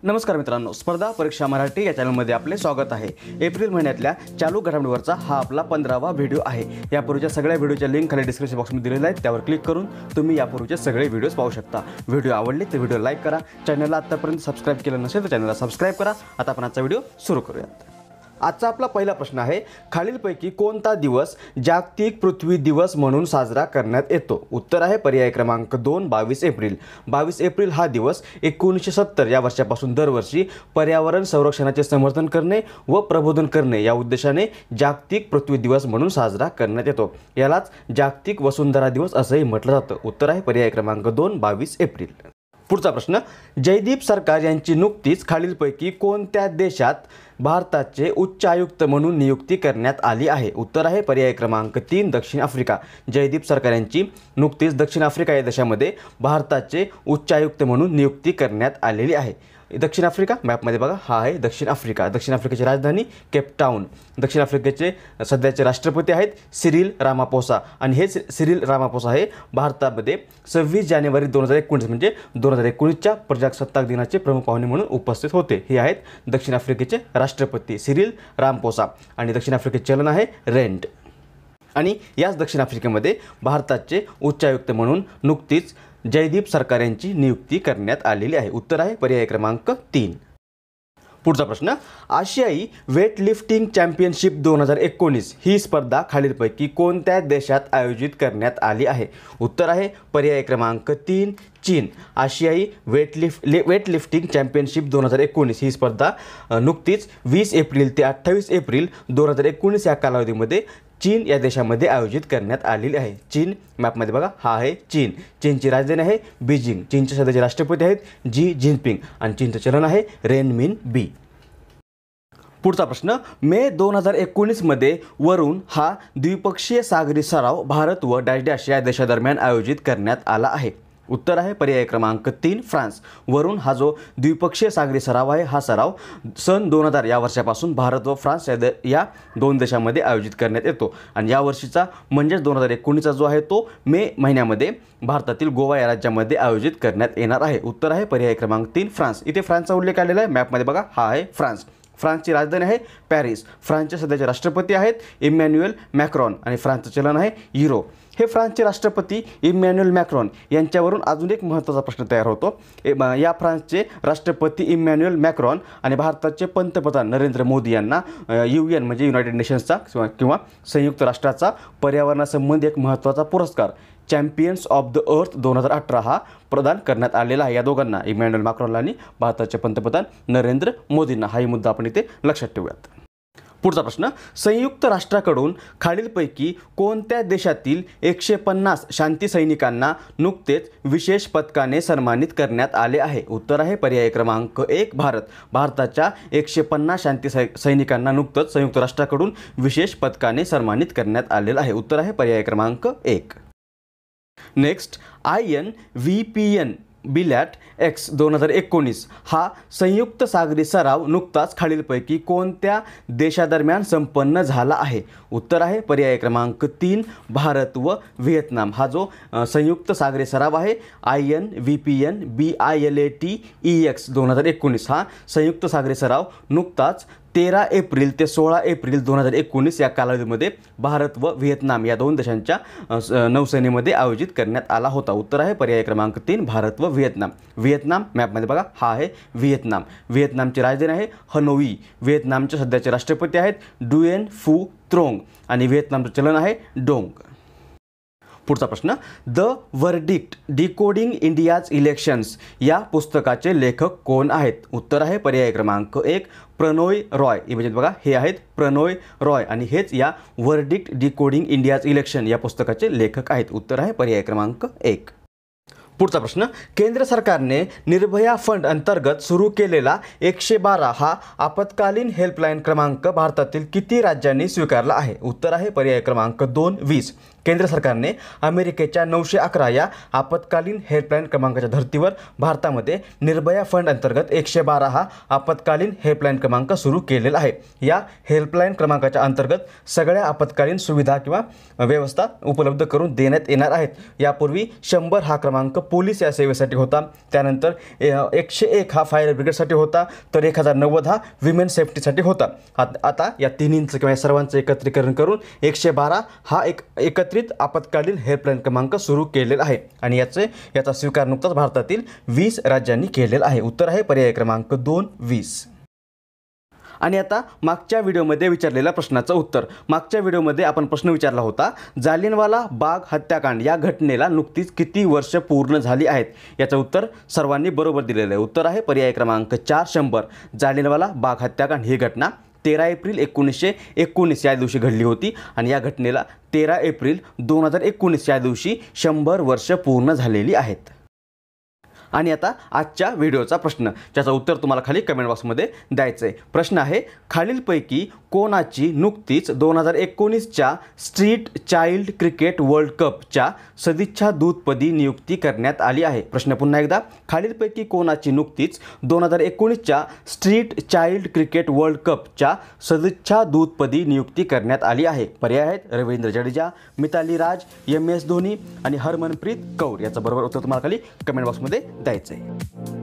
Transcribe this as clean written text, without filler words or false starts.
नमस्कार मित्रांनो, स्पर्धा परीक्षा मराठी या चॅनलमध्ये आपले स्वागत आहे। एप्रिल महिन्यातल्या चालू घडामोडीवरचा हा आपला 15वा व्हिडिओ आहे। यापूर्वीच्या सगळ्या व्हिडिओच्या लिंक खाली डिस्क्रिप्शन बॉक्समध्ये दिलेल्या आहेत, त्यावर क्लिक करून तुम्ही यापूर्वीचे सगळे व्हिडिओज पाहू शकता। व्हिडिओ आवडले तर व्हिडिओ लाईक करा, चॅनलला आतापर्यंत सबस्क्राईब केलं नसेल तर चॅनलला सबस्क्राईब करा। आता आपण आजचा व्हिडिओ सुरू करूयात। आजचा आपला पहिला प्रश्न आहे, खालीलपैकी कोणता दिवस जागतिक पृथ्वी दिवस म्हणून साजरा करण्यात येतो? उत्तर आहे पर्याय क्रमांक 2 22 एप्रिल। 22 एप्रिल हा दिवस 1970 या वर्षापासून दरवर्षी पर्यावरण संरक्षणाचे समर्थन करणे व प्रबोधन करणे या उद्देशाने जागतिक पृथ्वी दिवस म्हणून साजरा करण्यात येतो। यालाच जागतिक वसुंधरा दिवस असंही म्हटलं जातं। उत्तर आहे पर्याय क्रमांक 2 22 एप्रिल। पुढचा प्रश्न, जयदीप सरकार यांची नुकतीच खालीलपैकी कोणत्या देशात भारताचे उच्चायुक्त म्हणून नियुक्ती करण्यात आली आहे? उत्तर आहे पर्याय क्रमांक 3 दक्षिण आफ्रिका। जयदीप सरकार यांची नुकतीच दक्षिण आफ्रिका या देशामध्ये भारताचे उच्चायुक्त म्हणून नियुक्ती करण्यात आलेली आहे। दक्षिण आफ्रिका मॅपमध्ये बघा, हा आहे दक्षिण आफ्रिका। दक्षिण आफ्रिकेची राजधानी केपटाऊन। दक्षिण आफ्रिकेचे सध्याचे राष्ट्रपती आहेत सिरिल रामापोसा आणि हे सिरिल रामापोसा हे भारतामध्ये 26 जानेवारी 2019 म्हणजे 2019च्या प्रजासत्ताक दिनाचे प्रमुख पाहुणे म्हणून उपस्थित होते। हे आहेत दक्षिण आफ्रिकेचे राष्ट्रपती सिरिल रामापोसा आणि दक्षिण आफ्रिकेचे चलन आहे रेंड। आणि याच दक्षिण आफ्रिकेमध्ये भारताचे उच्चायुक्त म्हणून नुकतीच जयदीप सरकार यांची नियुक्ती करण्यात आलेली आहे। उत्तर आहे पर्याय क्रमांक 3। पुढचा प्रश्न, आशियाई वेटलिफ्टिंग चॅम्पियनशिप 2019 ही स्पर्धा खालीलपैकी कोणत्या देशात आयोजित करण्यात आली आहे? उत्तर आहे पर्याय क्रमांक 3 चीन। आशियाई वेटलिफ्टिंग चॅम्पियनशिप 2019 ही स्पर्धा नुकतीच 20 एप्रिल ते 28 एप्रिल 2019 या कालावधीमध्ये चीन या देशामध्ये आयोजित करण्यात आलेली आहे। चीन मॅपमध्ये बघा, हा आहे चीन। चीनची राजधानी आहे बीजिंग। चीनचे सध्याचे राष्ट्रपती आहेत जी जिनपिंग आणि चीनचं चलन आहे रेनमिन बी। पुढचा प्रश्न, मे 2019 मध्ये वरून हा द्विपक्षीय सागरी सराव भारत व डॅश या देशादरम्यान आयोजित करण्यात आला आहे। उत्तर आहे पर्याय क्रमांक 3 फ्रान्स। वरून हा जो द्विपक्षीय सागरी सराव आहे, हा सराव सन 2000 या वर्षापासून भारत व फ्रान्स या दोन देशांमध्ये आयोजित करण्यात येतो आणि या वर्षीचा म्हणजेच 2019चा जो आहे तो मे महिन्यामध्ये भारतातील गोवा या राज्यामध्ये आयोजित करण्यात येणार आहे। उत्तर आहे पर्याय क्रमांक 3 फ्रान्स। इथे फ्रान्सचा उल्लेख आलेला आहे मॅपमध्ये बघा, हा आहे फ्रान्स। फ्रान्सची राजधानी आहे पॅरिस। फ्रान्सचे सध्याचे राष्ट्रपती आहेत इमॅन्युएल मॅक्रॉन आणि फ्रान्सचं चलन आहे युरो। हे फ्रान्सचे राष्ट्रपती इमॅन्युएल मॅक्रॉन यांच्यावरून अजून एक महत्त्वाचा प्रश्न तयार होतो। या फ्रान्सचे राष्ट्रपती इमॅन्युएल मॅक्रॉन आणि भारताचे पंतप्रधान नरेंद्र मोदी यांना UN म्हणजे युनायटेड नेशन्सचा किंवा संयुक्त राष्ट्राचा पर्यावरणासंबंधी एक महत्त्वाचा पुरस्कार चॅम्पियन्स ऑफ द अर्थ 2018 हा प्रदान करण्यात आलेला आहे। या दोघांना इमॅन्युएल मॅक्रॉनला आणि भारताचे पंतप्रधान नरेंद्र मोदींना। हाही मुद्दा आपण इथे लक्षात ठेवूयात। पुढचा प्रश्न, संयुक्त राष्ट्राकडून खालीलपैकी कोणत्या देशातील 150 शांती सैनिकांना नुकतेच विशेष पदकाने सन्मानित करण्यात आले आहे? उत्तर आहे पर्याय क्रमांक 1 भारत। भारताच्या 150 शांती सैनिकांना नुकतंच संयुक्त राष्ट्राकडून विशेष पदकाने सन्मानित करण्यात आलेलं आहे। उत्तर आहे पर्याय क्रमांक 1। नेक्स्ट, INVPN बिलॅट X 2019 हा संयुक्त सागरी सराव नुकताच खालीलपैकी कोणत्या देशादरम्यान संपन्न झाला आहे? उत्तर आहे पर्याय क्रमांक 3 भारत व व्हिएतनाम। हा जो संयुक्त सागरी सराव आहे INVPN BILAT EX 2019 हा संयुक्त सागरी सराव नुकताच 13 एप्रिल ते 16 एप्रिल 2019 या कालावधीमध्ये भारत व व्हिएतनाम या दोन देशांच्या नौसेनेमध्ये आयोजित करण्यात आला होता। उत्तर आहे पर्याय क्रमांक 3 भारत व व्हिएतनाम। व्हिएतनाम मॅपमध्ये बघा, हा आहे व्हिएतनाम। व्हिएतनामची राजधानी आहे हनोई। व्हिएतनामचे सध्याचे राष्ट्रपती आहेत डुएन फू त्रोंग आणि व्हिएतनामचं चलन आहे डोंग। पुढचा प्रश्न, the verdict decoding India's elections या पुस्तकाचे लेखक कोण आहेत? उत्तर आहे पर्याय क्रमांक 1 प्रणोय रॉय। इमेजेस बघा, हे आहेत प्रणोय रॉय आणि हेच या वर्डिक्ट डिकोडिंग इंडियाज इलेक्शन या पुस्तकाचे लेखक आहेत। उत्तर आहे पर्याय क्रमांक 1। पुढचा प्रश्न, केंद्र सरकारने निर्भया फंड अंतर्गत सुरू केलेला 112 हा आपत्कालीन हेल्पलाईन क्रमांक भारतातील किती राज्यांनी स्वीकारला आहे? उत्तर आहे पर्याय क्रमांक 2 20। केंद्र सरकारने अमेरिकेच्या 911 या आपत्कालीन हेल्पलाईन क्रमांकाच्या धर्तीवर भारतामध्ये निर्भया फंड अंतर्गत 112 हा आपत्कालीन हेल्पलाईन क्रमांक सुरू केलेला आहे। या हेल्पलाईन क्रमांकाच्या अंतर्गत सगळ्या आपत्कालीन सुविधा किंवा व्यवस्था उपलब्ध करून देण्यात येणार आहेत। यापूर्वी 100 हा क्रमांक पोलीस या सेवेसाठी होता, त्यानंतर 101 हा फायर ब्रिगेडसाठी होता, तर 1090 हा विमेन सेफ्टीसाठी होता। आता या तिन्हींचं किंवा या सर्वांचं एकत्रीकरण करून 112 हा एक एकत्रित आपत्कालीन हेल्पलाईन क्रमांक सुरू केलेला आहे आणि याचा स्वीकार नुकताच भारतातील 20 राज्यांनी केलेला आहे। उत्तर आहे पर्याय क्रमांक 2 20। आणि आता मागच्या व्हिडिओमध्ये विचारलेल्या प्रश्नाचं उत्तर। मागच्या व्हिडिओमध्ये आपण प्रश्न विचारला होता, जालियनवाला बाग हत्याकांड या घटनेला नुकतीच किती वर्ष पूर्ण झाली आहेत? याचं उत्तर सर्वांनी बरोबर दिलेलं आहे। उत्तर आहे पर्याय क्रमांक 4 100। जालियनवाला बाग हत्याकांड ही घटना 13 एप्रिल 1919 या दिवशी घडली होती आणि या घटनेला 13 एप्रिल 2019 या दिवशी 100 वर्ष पूर्ण झालेली आहेत। आणि आता आजच्या व्हिडिओचा प्रश्न, ज्याचं उत्तर तुम्हाला खाली कमेंट बॉक्समध्ये द्यायचं आहे। प्रश्न आहे, खालीलपैकी कोणाची नुकतीच 2019च्या स्ट्रीट चाइल्ड क्रिकेट वर्ल्ड कपच्या सदिच्छा दूतपदी नियुक्ती करण्यात आली आहे? प्रश्न पुन्हा एकदा, खालीलपैकी कोणाची नुकतीच 2019च्या स्ट्रीट चाइल्ड क्रिकेट वर्ल्ड कपच्या सदिच्छा दूतपदी नियुक्ती करण्यात आली आहे? पर्याय आहेत रवींद्र जडेजा, मिताली राज, MS धोनी आणि हरमनप्रीत कौर। याचं बरोबर उत्तर तुम्हाला खाली कमेंट बॉक्समध्ये द्यायचं आहे।